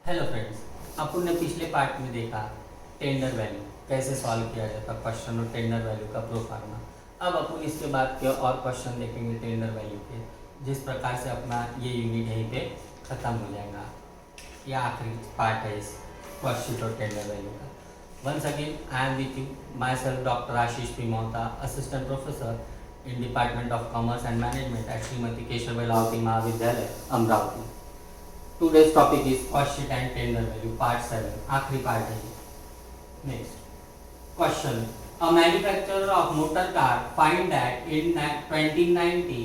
Hello friends, अपन ने पिछले part में देखा टेंडर वैल्यू कैसे सॉल्व किया जाता क्वेश्चन और टेंडर वैल्यू का प्रोफार्मा। अब अपन इसके बाद के और क्वेश्चन देखेंगे टेंडर वैल्यू के, जिस प्रकार से अपना ये यूनिट यहीं पे ख़त्म हो जाएगा। ये आखिरी पार्ट है इस क्वेश्चन और टेंडर वैल्यू का। Once again I am with you, myself doctor Ashish P Mohta, assistant professor in department of commerce and management at Shrimati Keshav Lavati Mahavidyalaya Amravati. Today's topic is cost sheet and tender value part 7, आखिरी part है ये। Next question: A manufacturer of motor car find that in 2090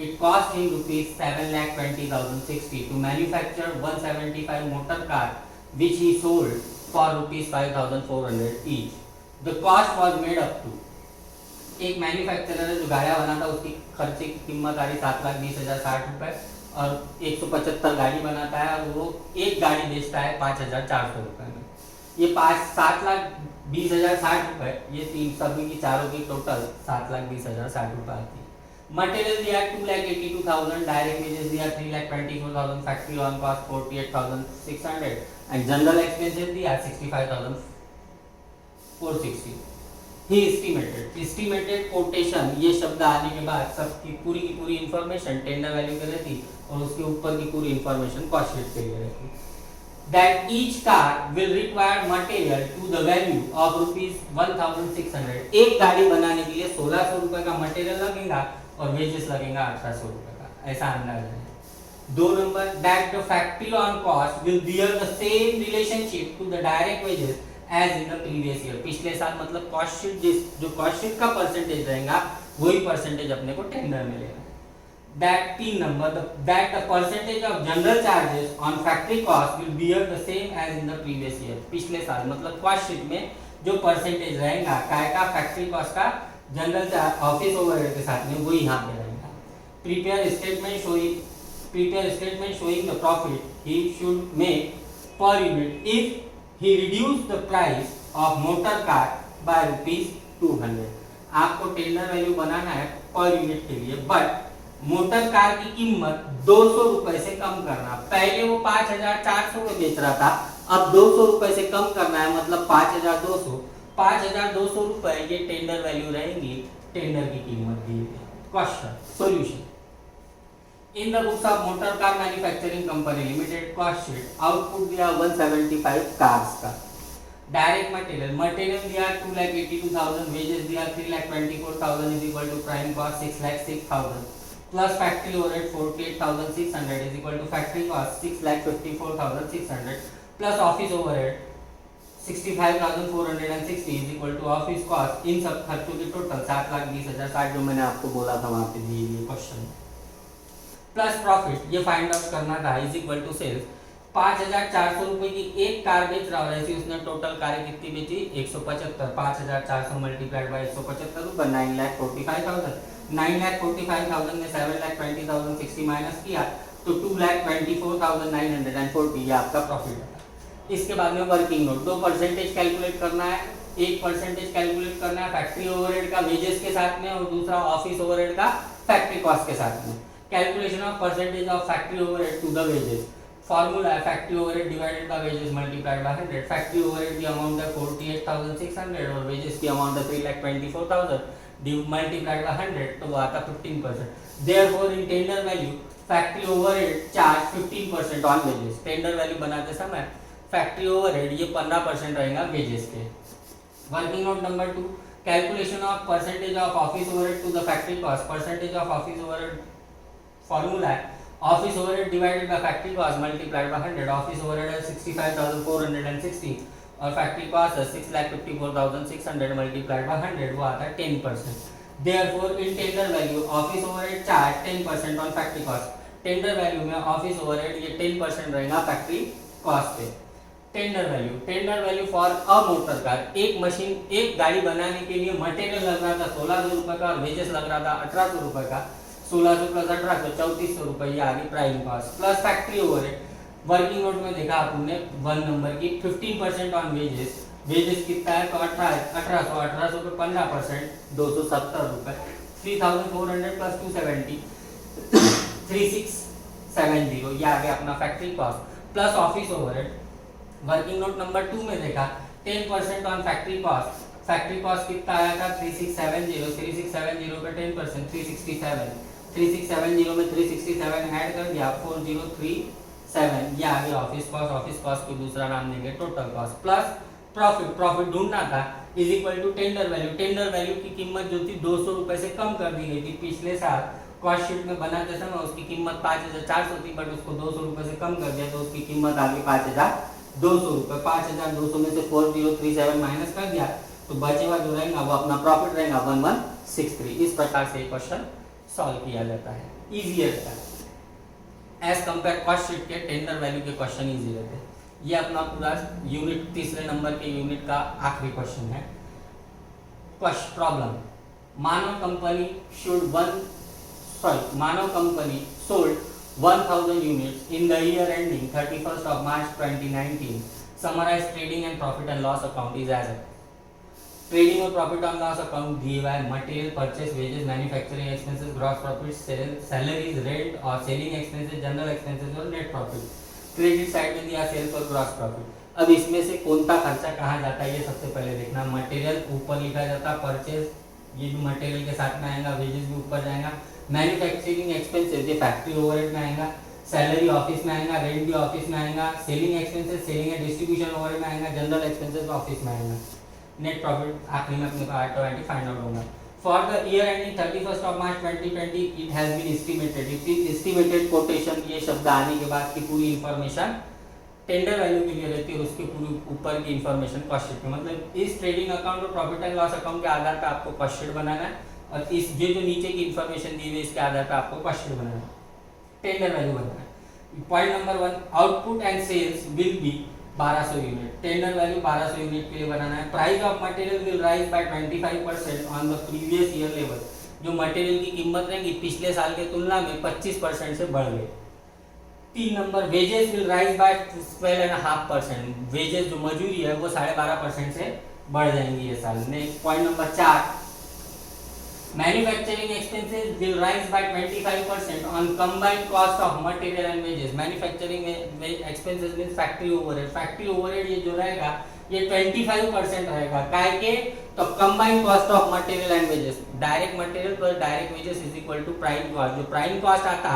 it cost him rupees 7,20,060 to manufacture 175 motor car which he sold for rupees 5,400 each. The cost was made up to, एक manufacturer है जो गाड़ियाँ बनाता, उसकी खर्चे की कीमत आ रही 7,20,060 रुपये और 175 गाड़ी बनाता है और वो एक गाड़ी बेचता है 5,400 रुपये में। ये 7,20,060 रुपये, ये तीन सभी की चारों की टोटल 7,20,060 रुपये आती है। मटेरियल दिया 2,82,000, डायरेक्ट वेजेस दिया 3,24,000, factory on cost 48,600 and general expenses दिया 65,460। ही एस्टिमेटेड कोटेशन, ये शब्द आने के बाद सबकी पूरी की पूरी इंफॉर्मेशन टेंडर वैल्यू के रहती और उसके ऊपर की पूरी इंफॉर्मेशन कॉस्ट शीट के लिए रहती। That each car will require material to the value of ₹1,600। एक गाड़ी बनाने के लिए 1,600 रुपए का मटेरियल लगेगा और वेजेस लगेगा 1,800 रुपए का, ऐसा अंदाजा है। 2 number, that the factory on cost will bear the same relationship to the direct wages as in the previous year. पिछले साल मतलब कॉस्ट शीट जो कॉस्ट शीट का परसेंटेज रहेगा वही परसेंटेज अपने को टेंडर मिलेगा। That 3 number, that the percentage of general charges on factory cost will bear the same as in the previous year. पिछले साल मतलब कॉस्ट शीट में जो परसेंटेज रहेगा काय का, फैक्ट्री कॉस्ट का, जनरल ऑफिस ओवरहेड के साथ में वही यहाँ पे रहेगा। Prepare statement showing the profit he should make per unit if he reduced the price of motor car by ₹200। आपको टेंडर वैल्यू बनाना है पर यूनिट के लिए, बट मोटर कार की कीमत 200 रुपए से कम करना। पहले वो 5,400 में बेच रहा था, अब 200 रुपए से कम करना है, मतलब 5,200 रुपए ये टेंडर वैल्यू रहेगी, टेंडर की कीमत दी है। Question solution: In the books of Motor Car Manufacturing Company Limited cost sheet, output दिया 175 कार्स का। डायरेक्ट मटेरियल दिया 2,82,000, वेजेस दिया 3,24,000 is equal to prime cost 6,06,000 plus factory overhead 48,600 is equal to factory cost 6,54,600 plus office overhead 65,460 is equal to office cost. इन सब खर्चों की total 7,20,060 जो मैंने आपको बोला था वहां पे दी हुई क्वेश्चन प्लस प्रॉफिट ये फाइंड आउट करना था इज इक्वल टू सेल्स। 5,400 रुपए की एक कार बेच रहा है, ऐसी उसने टोटल कारें कितनी बेची 175। 5,400 मल्टीप्लाइड बाय 175 रुपए 9,45,000। 9,45,000 में 7,20,060 माइनस किया तो 2,24,940 ये आपका प्रॉफिट है। इसके बाद में वर्किंग नोट 2 परसेंटेज कैलकुलेट करना है, 1 परसेंटेज कैलकुलेट करना है फैक्ट्री ओवरहेड का वेजेस के साथ में और दूसरा ऑफिस ओवरहेड का फैक्ट्री कॉस्ट के साथ में। Calculation of percentage of factory overhead to the wages, formula है factory overhead divided by wages multiplied by 100। Factory overhead की अमाउंट है 48,600 और वेजेस की अमाउंट है 3,24,000 मल्टीप्लाइड बाय 100 तो वो आता 15%। Therefore in tender value factory overhead charge 15% on wages. Tender value बनाते समय फैक्ट्री ओवरहेड ये 15% रहेगा वेजेस के। Working note number 2, calculation of percentage of office overhead to the factory cost. Percentage of office overhead formula है office overhead divided by factory cost multiplied by 100। Office overhead है 65,460 और factory cost है 6,54,600 multiplied by 100 वो आता है 10%। Therefore in tender value office overhead charge 10% on factory cost. Tender value में office overhead ये 10% रहेगा फैक्ट्री कॉस्ट पे। Tender value for a motor car, एक गाड़ी बनाने के लिए मटेरियल लग रहा था 1,600 रुपए का और वेजेस लग रहा था 1,800 रुपए का। 1,600 प्लस 1,800 3,400 रुपये आ गई prime cost plus factory overhead. Working note में देखा आपने 1 नंबर की 15% ऑन वेजेस कितना है तो 1,800 पे 15% 270 रुपये 3,400 प्लस 270 3670 ये आ गया अपना factory cost plus office overhead working note number 2 में देखा 10% on factory cost. Factory cost कितना आया था 3670 पे 10% 367 में 367 ऐड कर दिया 4037, ये आगे ऑफिस कॉस्ट को दूसरा नाम देंगे टोटल कॉस्ट प्लस प्रॉफिट ढूंढना था is equal to tender value की कीमत जो थी 200 रुपए से कम कर दी गई थी पिछले साल कॉस्ट शीट में बनाते समय उसकी कीमत 5400 थी, बट उसको 200 रुपए से कम कर दिया तो उसकी कीमत आ गई 5200 रुपए। 5200 में से 4037 माइनस कर दिया तो बचेगा जो रहेगा वो अपना प्रॉफिट रहेगा 1163। इस प्रकार से क्वेश्चन सॉल्व किया जाता है, इजी रहता है एज कंपेयर कॉस्ट शीट के टेंडर वैल्यू के क्वेश्चन इजी रहते हैं। ये अपना पूरा यूनिट तीसरे नंबर के यूनिट का आखिरी क्वेश्चन है। Problem, Manav company sold 1000 units in the year ending 31st of March 2019। Summarise trading and profit and loss account is as trading और प्रॉफिट एंड लॉस अकाउंट दिए हुआ है। Material purchase, wages, manufacturing expenses, gross profit, salaries, rent और selling expenses, general expenses और net profit. Credit side में दिया sales और gross profit. अब इसमें से कौन सा खर्चा कहाँ जाता है ये सबसे पहले देखना। मटेरियल ऊपर लिखा जाता है, परचेज ये भी मटेरियल के साथ में आएगा, वेजेस भी ऊपर जाएगा, मैन्युफैक्चरिंग एक्सपेंसेस ये फैक्ट्री ओवरहेड में आएगा, सैलरी ऑफिस में आएगा, रेंट भी ऑफिस में आएगा, selling expenses selling and distribution overhead में आएगा, जनरल एक्सपेंसेस ऑफिस में आएगा। नेट प्रॉफिट आखिरी में अपने को ऑटोमेटिक फाइंड आउट होगा। For the year ending 31st of March 2020, it has been estimated. It is estimated quotation ये शब्द आने के बाद की पूरी इंफॉर्मेशन टेंडर वैल्यू के लिए रहती है और उसके पूरी ऊपर की इंफॉर्मेशन कॉस्ट शीट में, मतलब इस ट्रेडिंग अकाउंट और प्रॉफिट एंड लॉस अकाउंट के आधार पर आपको कॉस्ट शीट बनाना है और इस जो नीचे की इंफॉर्मेशन दी हुई है इसके आधार पर आपको कॉस्ट शीट बनाना है, टेंडर वैल्यू बनाना है। Point number 1, output and sales will be 1200 unit. Tender value 1200 unit के लिए बनाना है। Price of material will rise by 25% on the previous year level. जो मटेरियल की कीमत रहेगी पिछले साल के तुलना में 25% से बढ़ गई। 3 number, wages will rise by 12.5%। Wages जो मजूरी है वो 12.5% से बढ़ जाएंगी ये साल। Next point number 4, manufacturing expenses will rise by 25% on combined cost of material and wages. Manufacturing expenses means factory overhead. Factory overhead ये जो रहेगा ये 25% रहेगा। काय के तो combined cost of material and wages, direct material plus direct wages is equal to prime cost. जो prime cost आता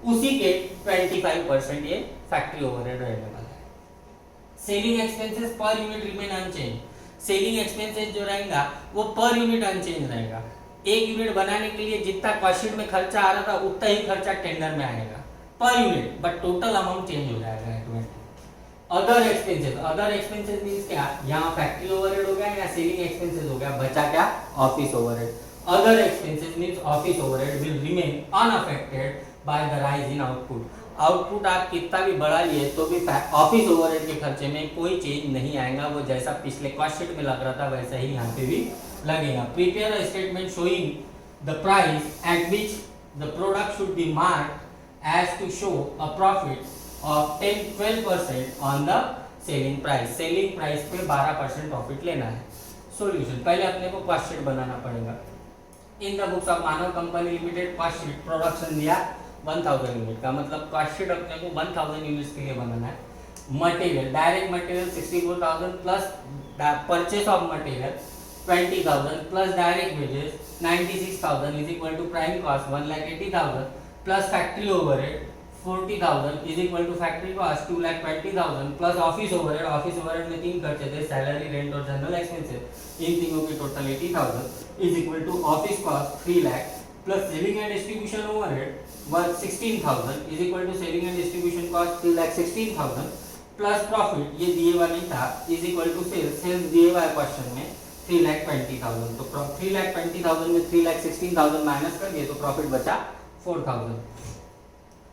उसी के 25% ये फैक्ट्री ओवरहेड रहने वाला है। Selling expenses per unit remain unchanged. Selling expenses जो रहेगा वो पर यूनिट अनचेंज रहेगा। एक यूनिट बनाने के लिए जितना कॉस्ट शीट में खर्चा आ रहा था उतना ही खर्चा टेंडर में आएगा per unit, but total amount change हो जाएगा। अदर एक्सपेंसेस मींस क्या, यहाँ फैक्ट्री ओवरहेड हो गया या सेलिंग एक्सपेंसेस हो गया, बचा क्या office overhead. Other expenses means office overhead will remain unaffected by the rise in output. Output आप कितना भी बढ़ा लिए तो भी ऑफिस ओवरहेड के खर्चे में कोई चेंज नहीं आएगा, वो जैसा पिछले कॉस्ट शीट में लग रहा था वैसा ही यहाँ पे भी लगेगा। Prepare a statement showing the price at which the product should be marked as to show a profit of 12% on the selling price. Selling price पे 12% प्रॉफिट लेना है। सॉल्यूशन, पहले अपने को कॉस्ट शीट बनाना पड़ेगा। In the books of Manav company limited cost sheet production दिया 1000 unit का, मतलब कॉस्ट शीट अपने को 1000 यूनिट्स के लिए बनाना है। Material, direct material 64,000 plus purchase of material 20,000 plus direct wages 96,000 is equal to prime cost 1,80,000 plus factory overhead 40,000 is equal to factory cost 2,20,000 plus office overhead. Office overhead में 3 खर्चे थे, salary, rent और general expenses. इन तीनों की total 80,000 is equal to office cost 3 lakh plus selling and distribution overhead 16,000 is equal to selling and distribution cost 3,16,000 plus profit ये दिए हुआ नहीं था इज इक्वल टू सेल्स दिए हुआ है क्वेश्चन में 3,20,000। तो 3,20,000 में 3,16,000 माइनस कर दिए तो प्रॉफिट बचा 4,000।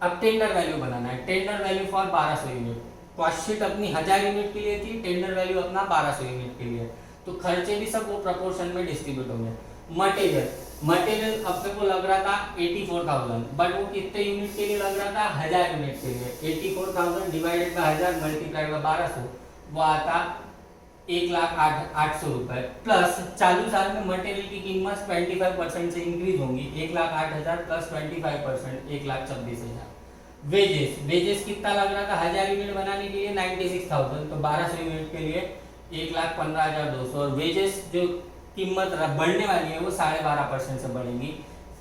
अब टेंडर वैल्यू बनाना है। Tender value for 1200 unit. Cost sheet अपनी 1000 यूनिट के लिए थी, टेंडर वैल्यू अपना 1200 यूनिट के लिए, तो खर्चे भी सब वो प्रोपोर्शन में डिस्ट्रीब्यूट होंगे। मटेरियल अपने को लग रहा था 84,000, बट वो कितने यूनिट के लिए लग रहा था 1000 यूनिट के लिए। 84,000 डिवाइडेड बाय 1000 मल्टीप्लाइड बाय 1200 वो आता 1,08,800 रुपए। प्लस चालू साल में मटेरियल की कीमत 25% से इंक्रीज होंगी, 1,08,000 प्लस 25% 1,24,000। वेजेस कितना लग रहा था 1000 यूनिट बनाने के लिए 96,000, तो 1200 यूनिट के लिए 1,15,200, और वेजेस जो कीमत बढ़ने वाली है वो 12.5% से बढ़ेंगी।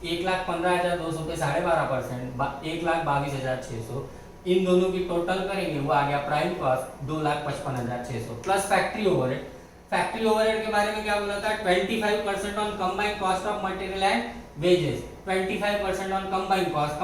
1,15,200 पे 12.5%, 1,22,600, इन दोनों की टोटल करेंगे वो आ गया prime cost 2,55,600 plus factory overhead. Factory overhead के बारे में क्या बोला था, 25% on combined cost of material and wages, 25% on combined cost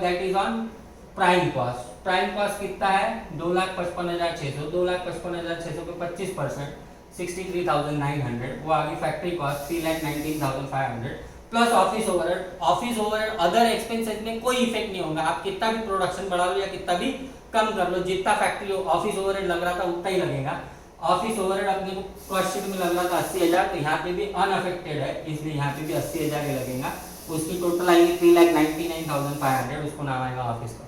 that is on prime cost. Prime cost कितना है 2,55,600, 2,55,600 पे 25% 63,900, वो आ गई factory cost 3,19,500 plus office overhead. Office overhead other expenses में कोई इफेक्ट नहीं होगा, आप कितना भी प्रोडक्शन बढ़ा लो या कितना भी कम कर लो, जितना फैक्ट्री ऑफिस ओवरहेड लग रहा था उतना ही लगेगा। ऑफिस ओवरहेड अपने को कॉस्ट शीट में लग रहा था 80,000, तो यहाँ पे भी अनअफेक्टेड है, इसलिए यहाँ पे भी 80,000 ही लगेगा। उसकी टोटल आएगी 3,99,500, उसको नाम आएगा ऑफिस का।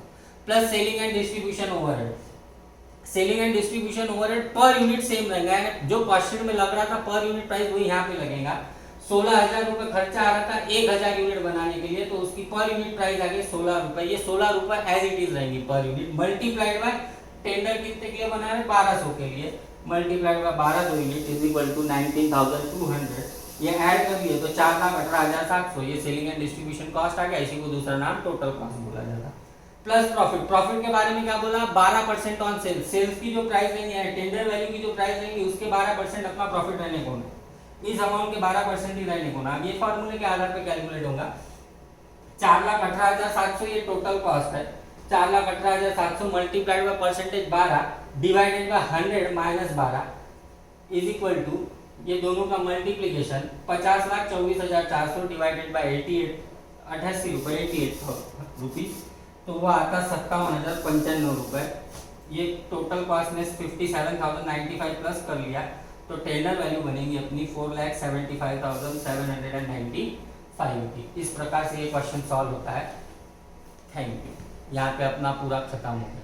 Plus selling and distribution overhead, selling and distribution overhead per unit same रहेगा, जो कॉस्ट शीट में लग रहा था पर यूनिट प्राइस वही यहाँ पे लगेगा। 16,000 रुपये खर्चा आ रहा था 1,000 यूनिट बनाने के लिए, तो उसकी पर यूनिट प्राइस आ गई 16 रुपये। ये 16 रुपये एज इट इज रहेंगी per unit, multiplied by tender कितने के लिए बना रहे 1200 के लिए, multiplied by 12 unit is equal to 19,200। ये ऐड कर लिए तो 4,18,700, ये सेलिंग एंड डिस्ट्रीब्यूशन कॉस्ट आ गया, इसी को दूसरा नाम टोटल कॉस्ट बोला जाता। प्लस प्रॉफिट, प्रॉफिट के बारे में क्या बोला 12% ऑन सेल्स, सेल्स की जो प्राइस रहेंगी टेंडर वैल्यू की जो प्राइस रहेंगी उसके 12% अपना प्रॉफिट रहने को ना, इस अमाउंट के 12% ही रहने को ना। अब ये फॉर्मूले के आधार पे कैलकुलेट होगा। 4,18,700 ये टोटल कॉस्ट है, 4,18,700 multiplied by percentage 12 divided by 100 minus 12 is equal to ये दोनों का मल्टीप्लिकेशन 50,24,400 डिवाइडेड बाय 88 रुपये 88 रुपीज, तो वो आता 57,095 रुपये। ये टोटल कॉस्ट में 57,095 प्लस कर लिया, तो टेंडर वैल्यू बनेगी अपनी 4,75,795 की। इस प्रकार से ये क्वेश्चन सॉल्व होता है। Thank you. यहाँ पे अपना पूरा खत्म हो गया।